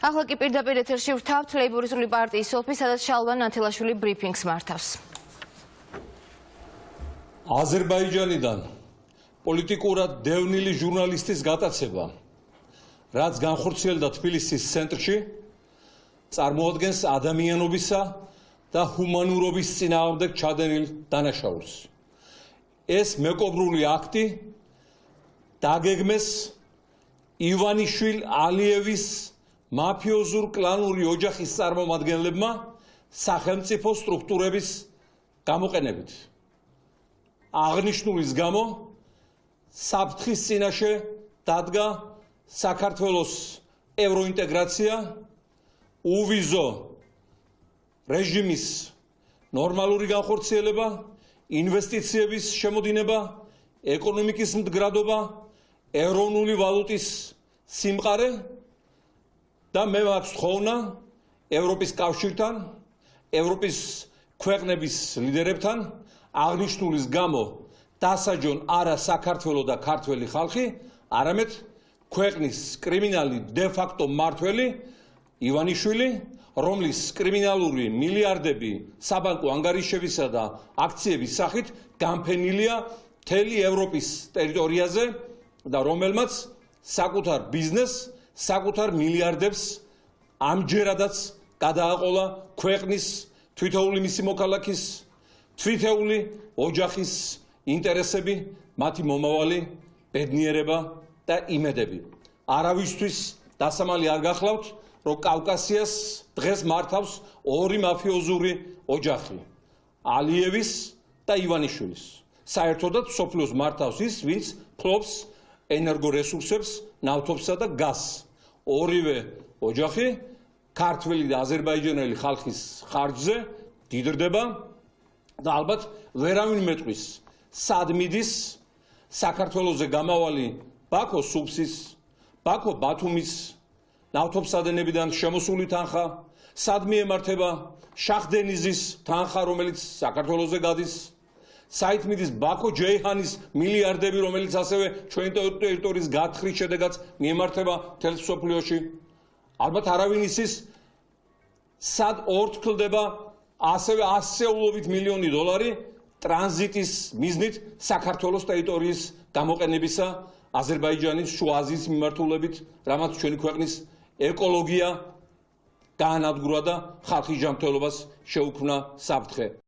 ახლა კი პირდაპირ ეთერში ვთავთ ლეიბორისტული პარტიის ოლქი, სადაც შალვა ნათელაშვილი ბრიფინგს მართავს. აზერბაიჯანიდან პოლიტიკურად დევნილი ჟურნალისტის გატაცება, რაც განხორციელდა თბილისის ცენტრში, წარმოადგენს ადამიანობისა და ჰუმანურობის წინააღმდეგ ჩადენილ დანაშაულს. ეს მეკობრული აქტი დაგეგმეს ივანიშვილ ალიევის მაფიოზურ კლანური ოჯახის წარმომადგენლებმა სახელმწიფო სტრუქტურების გამოყენებით. აღნიშნულის გამო საფრთხის წინაშე დადგა საქართველოს ევროინტეგრაცია, უვიზო რეჟიმის ნორმალური განხორციელება, ინვესტიციების შემოდინება, ეკონომიკის მდგრადობა, ეროვნული ვალუტის სიმყარე და მე მაქვს თხოვნა ევროპის კავშირთან, ევროპის ქვეყნების ლიდერებთან აღნიშნულის გამო დასაჯონ არა საქართველო და ქართველი ხალხი, არამედ ქვეყნის კრიმინალი დე-ფაქტო მმართველი ივანიშვილი, რომლის კრიმინალური მილიარდები საბანკო ანგარიშებისა და აქციების სახით განფენილია მთელი ევროპის ტერიტორიაზე და რომელმაც საკუთარ ბიზნესს, საკუთარ მილიარდებს ამჯერადაც გადააყოლა ქვეყნის თითოეული მისი მოქალაქის, თითოეული ოჯახის ინტერესები, მათი მომავალი, ბედნიერება და იმედები. არავისთვის დასამალი არ გახლავთ, რომ კავკასიას დღეს მართავს ორი მაფიოზური ოჯახი, ალიევის და ივანიშვილის. საერთოდაც სოფლიოს მართავს ის, ვინც ფლობს ენერგორესურსებს, ნავთობსა და გაზს. ორივე ოჯახი ქართველი და აზერბაიჯანელი ხალხის ხარჯზე დიდრდება და ალბათ ვერავინ მეტყვის სად მიდის საქართველოზე გამავალი ბაქო სუფსის, ბაქო ბათუმის ნავთობსადენებიდან შემოსული თანხა, სად მიემართება შახდენიზის თანხა, რომელიც საქართველოზე გადის, საით მიდის ბაქო ჯეიჰანის მილიარდები, რომელიც ასევე ჩვენი ტერიტორიის გათხრით შედეგად მიემართება მთელ მსოფლიოში. ალბათ არავინ იცის, სად ორთქლდება ასევე ასეულობით მილიონი დოლარი ტრანზიტის მიზნით საქართველოს ტერიტორიის გამოყენებისა აზერბაიჯანის შუა აზიის მიმართულებით, რამაც ჩვენი ქვეყნის ეკოლოგია გაანადგურა და ხალხის ჯანმრთელობას შეუქმნა საფრთხე.